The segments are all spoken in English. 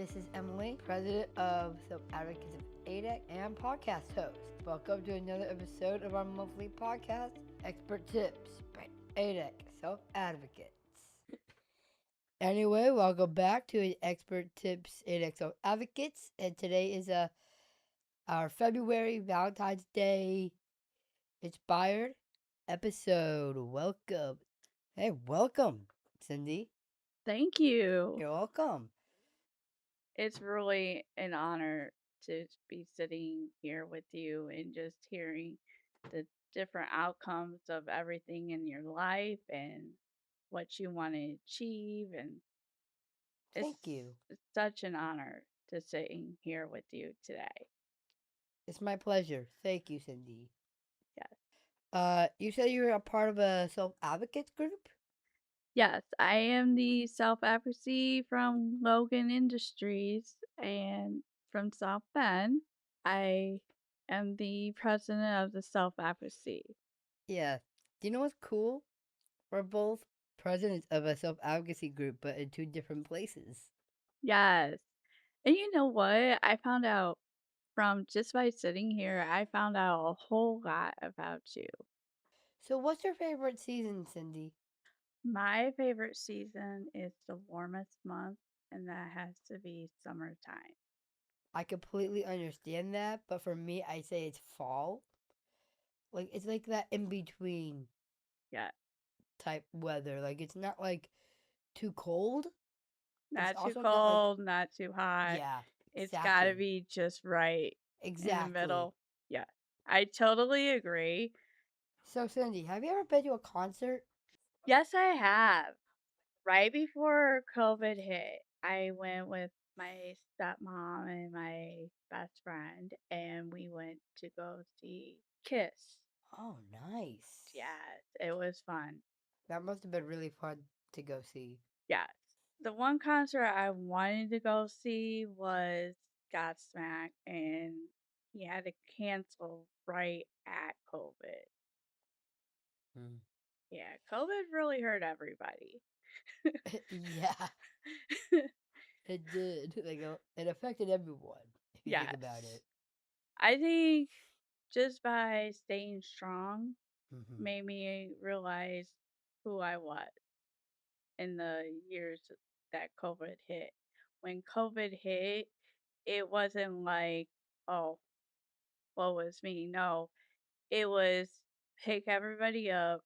This is Emily, president of Self-Advocates of ADEC and podcast host. Welcome to another episode of our monthly podcast, Expert Tips by ADEC Self Advocates. Anyway, welcome back to Expert Tips ADEC Self Advocates, and today is our February Valentine's Day inspired episode. Welcome. Hey, welcome, Cindy. Thank you. You're welcome. It's really an honor to be sitting here with you and just hearing the different outcomes of everything in your life and what you want to achieve. And it's, Thank you. it's such an honor to sitting here with you today. It's my pleasure. Thank you, Cindy. Yes. You said you were a part of a self-advocates group? Yes, I am the self-advocacy from Logan Industries and from South Bend. I am the president of the self-advocacy. Yeah. Do you know what's cool? We're both presidents of a self-advocacy group, but in two different places. Yes. And you know what? I found out from just by sitting here, I found out a whole lot about you. So what's your favorite season, Cindy? My favorite season is the warmest month, and that has to be summertime. I completely understand that, but for me, I say it's fall. Like, it's like that in-between Yeah. type weather. Like, it's not, like, too cold. It's Not too also not, like, cold, not too hot. yeah, It's got to exactly. be just right in the Exactly. middle. Yeah. I totally agree. So, Cindy, have you ever been to a concert? Yes, I have. Right before COVID hit, I went with my stepmom and my best friend, and we went to go see Kiss. Oh, nice. Yes, it was fun. That must have been really fun to go see. Yes. The one concert I wanted to go see was Godsmack, and he had to cancel right at COVID. Mm. Yeah, COVID really hurt everybody. Yeah, it did. Like, it affected everyone, if you think Yes. about it. I think just by staying strong Mm-hmm. made me realize who I was in the years that COVID hit. When COVID hit, it wasn't like, oh, what was me? No, it was pick everybody up.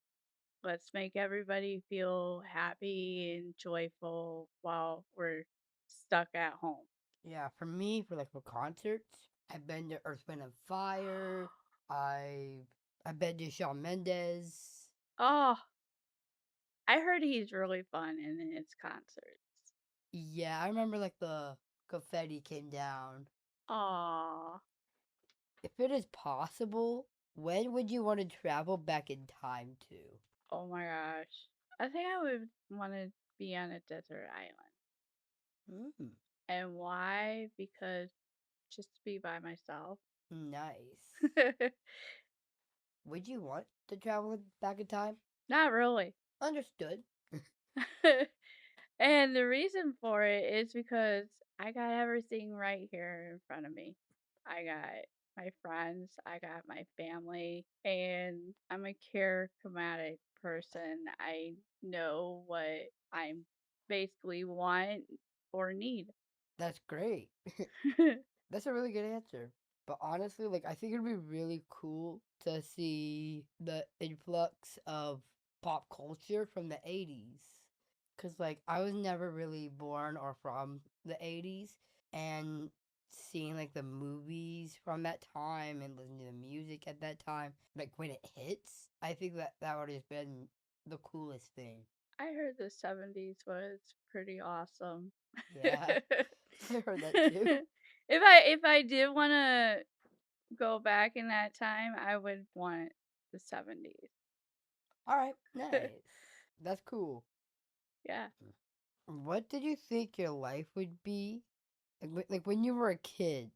Let's make everybody feel happy and joyful while we're stuck at home. Yeah, for me, for concerts, I've been to Earth, Wind, and Fire. I've been to Shawn Mendes. Oh, I heard he's really fun in his concerts. Yeah, I remember like the confetti came down. Aw. If it is possible, when would you want to travel back in time to? Oh my gosh. I think I would want to be on a desert island. Mm, And why? Because just to be by myself. nice. Would you want to travel back in time? Not really. Understood. And the reason for it is because I got everything right here in front of me. I got my friends, I got my family, and I'm a charismatic person. I know what I basically want or need. That's great. That's a really good answer. But honestly, like I think it'd be really cool to see the influx of pop culture from the 80s. Cuz like I was never really born or from the 80s, and seeing like the movies from that time and listening to the music at that time, like when it hits, I think that would have been the coolest thing. I heard the 70s was pretty awesome. Yeah. I heard that too. If I did want to go back in that time, I would want the 70s. All right, nice. That's cool. Yeah. What did you think your life would be? Like when you were a kid,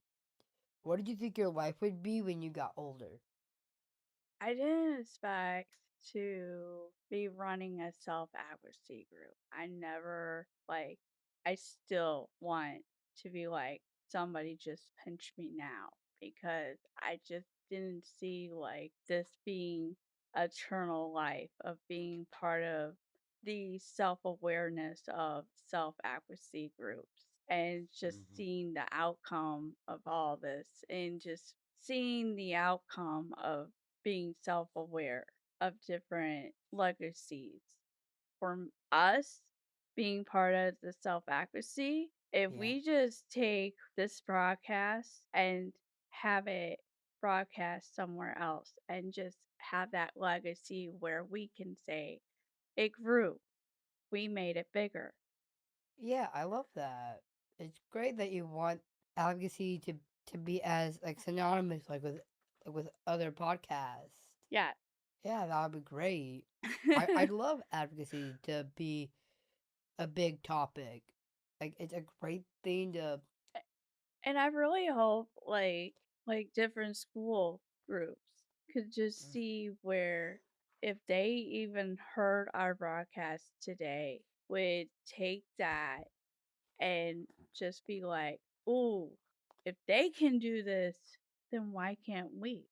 what did you think your life would be when you got older? I didn't expect to be running a self advocacy group. I never, like, I still want to be like, somebody just pinch me now because I just didn't see like this being eternal life of being part of the self awareness of self advocacy groups and just Hmm. seeing the outcome of all this and just seeing the outcome of being self aware of different legacies for us being part of the self advocacy, if Yeah. we just take this broadcast and have it broadcast somewhere else and just have that legacy where we can say it grew, we made it bigger. Yeah, I love that. It's great that you want advocacy to be as like synonymous like with other podcasts. Yeah. Yeah, that would be great. I'd love advocacy to be a big topic. Like it's a great thing to. And I really hope like different school groups could just see where if they even heard our broadcast today would take that and just be like, "Ooh, if they can do this, then why can't we?"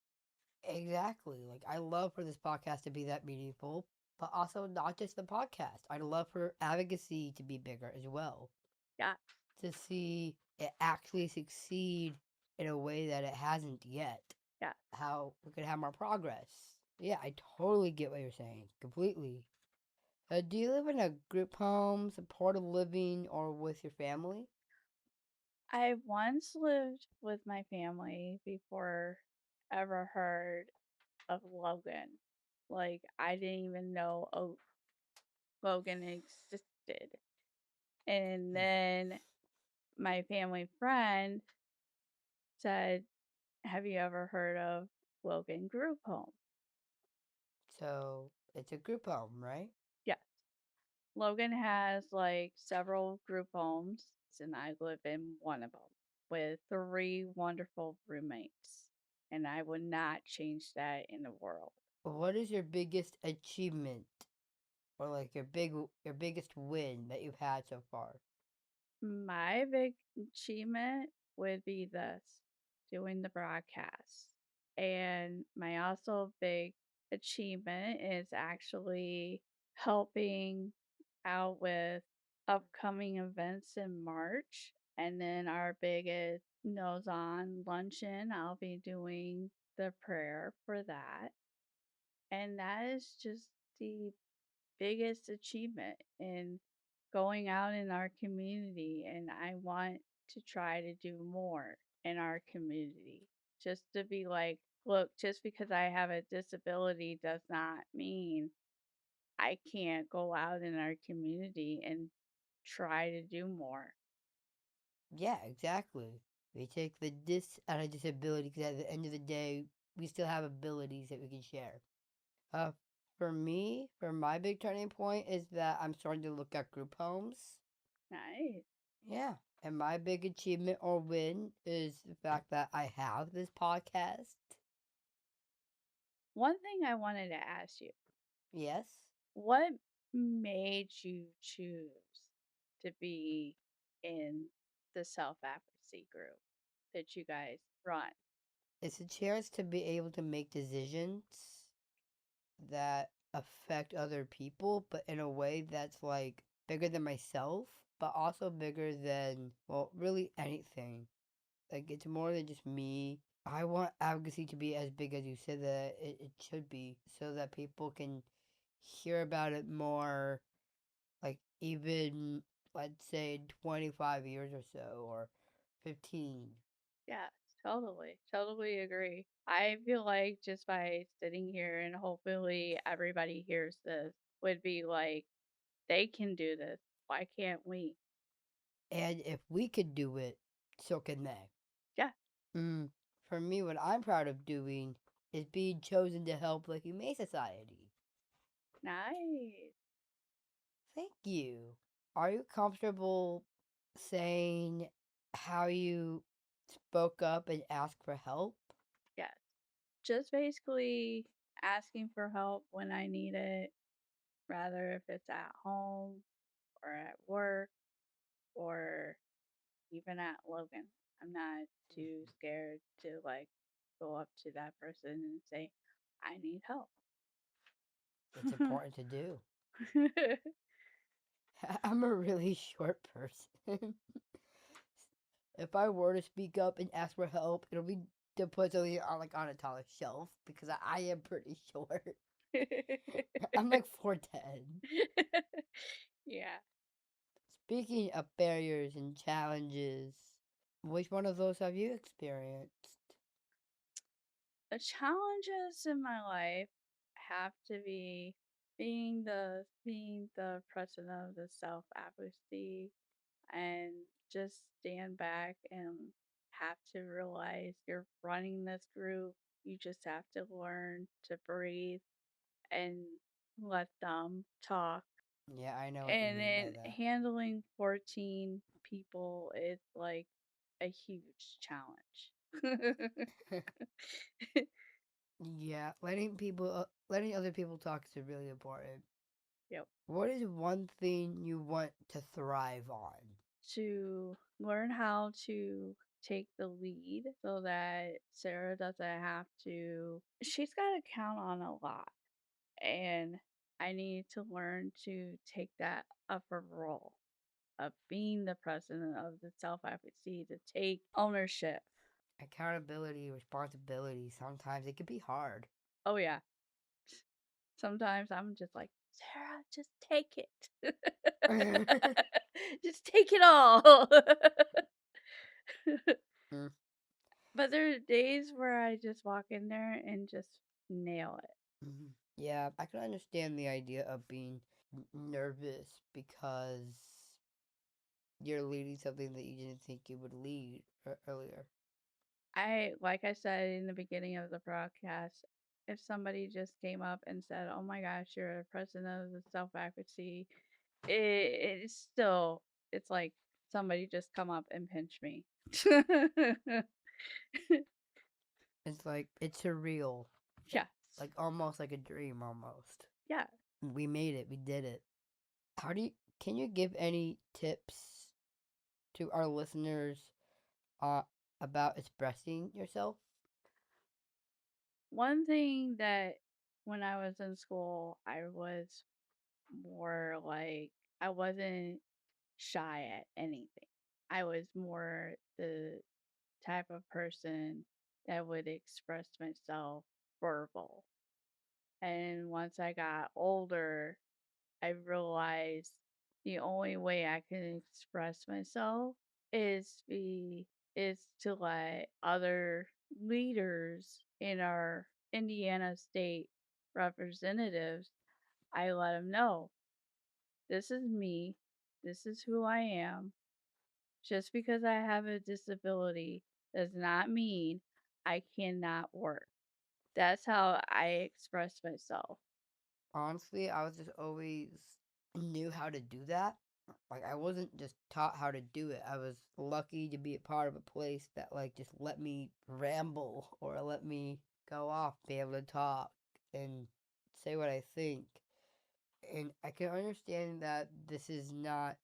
Exactly. Like I love for this podcast to be that meaningful, but also not just the podcast. I'd love for advocacy to be bigger as well. Yeah, To see it actually succeed in a way that it hasn't yet. yeah. How we could have more progress. Yeah, I totally get what you're saying. Completely. Do you live in a group home, supportive living, or with your family? I once lived with my family before ever heard of Logan. Like I didn't even know Logan existed. And Mm. then my family friend said, "Have you ever heard of Logan Group Home?" So it's a group home, right? Yes. Logan has like several group homes, and I live in one of them with three wonderful roommates. And I would not change that in the world. What is your biggest achievement, or like your biggest win that you've had so far? My big achievement would be this doing the broadcast. And my also big achievement is actually helping out with upcoming events in March. And then our biggest nose on luncheon, I'll be doing the prayer for that. And that is just the biggest achievement in going out in our community, and I want to try to do more in our community. Just to be like, look, just because I have a disability does not mean I can't go out in our community and try to do more. Yeah, exactly. We take the dis out of disability because at the end of the day, we still have abilities that we can share. Uh, for me, for my big turning point is that I'm starting to look at group homes. Nice. Yeah. And my big achievement or win is the fact that I have this podcast. One thing I wanted to ask you, Yes. what made you choose to be in the self advocacy group that you guys run? It's a chance to be able to make decisions that affect other people, but in a way that's like bigger than myself, but also bigger than, well, really anything. Like it's more than just me. I want advocacy to be as big as you said that it should be so that people can hear about it more, like even, let's say, 25 years or so, or 15. Yeah, totally. Totally agree. I feel like just by sitting here and hopefully everybody hears this would be like, they can do this. Why can't we? And if we could do it, so can they. Yeah, Mm, for me, what I'm proud of doing is being chosen to help the Humane Society. nice. Thank you. Are you comfortable saying how you spoke up and asked for help? Yes. Just basically asking for help when I need it, rather if it's at home or at work or even at Logan. I'm not too scared to like go up to that person and say, I need help. It's important to do. I'm a really short person. If I were to speak up and ask for help, it'll be to put something on on a taller shelf because I am pretty short. I'm like 4'10". Yeah. Speaking of barriers and challenges, which one of those have you experienced? The challenges in my life have to be being the president of the self advocacy and just stand back and have to realize you're running this group. You just have to learn to breathe and let them talk. Yeah, I know what you And mean by then handling 14 people is like a huge challenge. that. Yeah, letting other people talk is really important. Yep. What is one thing you want to thrive on? To learn how to take the lead so that Sarah doesn't have to, she's got to count on a lot. And I need to learn to take that upper role of being the president of the self advocacy, to take ownership. Accountability, responsibility, sometimes it can be hard. Oh, yeah. Sometimes I'm just like, Sarah, just take it. Just take it all. Mm, But there are days where I just walk in there and just nail it. mhm. Yeah, I can understand the idea of being nervous because you're leading something that you didn't think you would lead earlier. Like I said in the beginning of the broadcast, if somebody just came up and said, "Oh my gosh, you're the president of the self advocacy," it's still, it's like somebody just come up and pinch me. It's like, it's surreal. Yes. Like, almost like a dream, almost. Yeah. We made it. We did it. How do you, can you give any tips to our listeners uh, about expressing yourself? One thing that when I was in school, I was more like, I wasn't shy at anything. I was more the type of person that would express myself verbal. And once I got older, I realized the only way I can express myself is be is to let other leaders in our Indiana state representatives, I let them know, this is me, this is who I am. Just because I have a disability does not mean I cannot work. That's how I express myself. Honestly, I was just always knew how to do that. Like, I wasn't just taught how to do it. I was lucky to be a part of a place that just let me ramble or let me go off, be able to talk and say what I think. And I can understand that this is not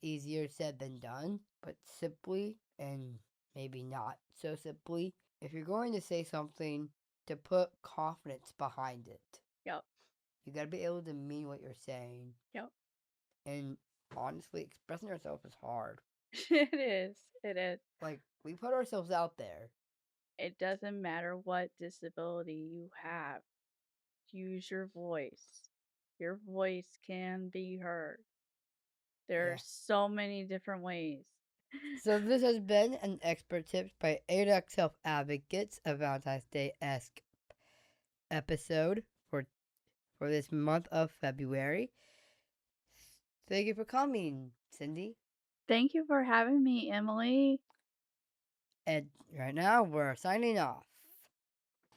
easier said than done, but simply and maybe not so simply, if you're going to say something, to put confidence behind it. Yep. You got to be able to mean what you're saying. Yep. And honestly, expressing yourself is hard. It is. It is. We put ourselves out there. It doesn't matter what disability you have. Use your voice. Your voice can be heard. There are Yeah. so many different ways. So this has been an expert tips by ADEC Self Advocates, a Valentine's Day-esque episode for this month of February. Thank you for coming, Cindy. Thank you for having me, Emily. And right now, we're signing off.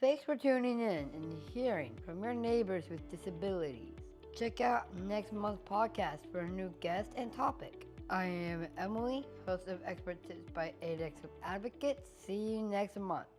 Thanks for tuning in and hearing from your neighbors with disabilities. Check out next month's podcast for a new guest and topic. I am Emily, host of Expert Tips by ADEC Self Advocates. See you next month.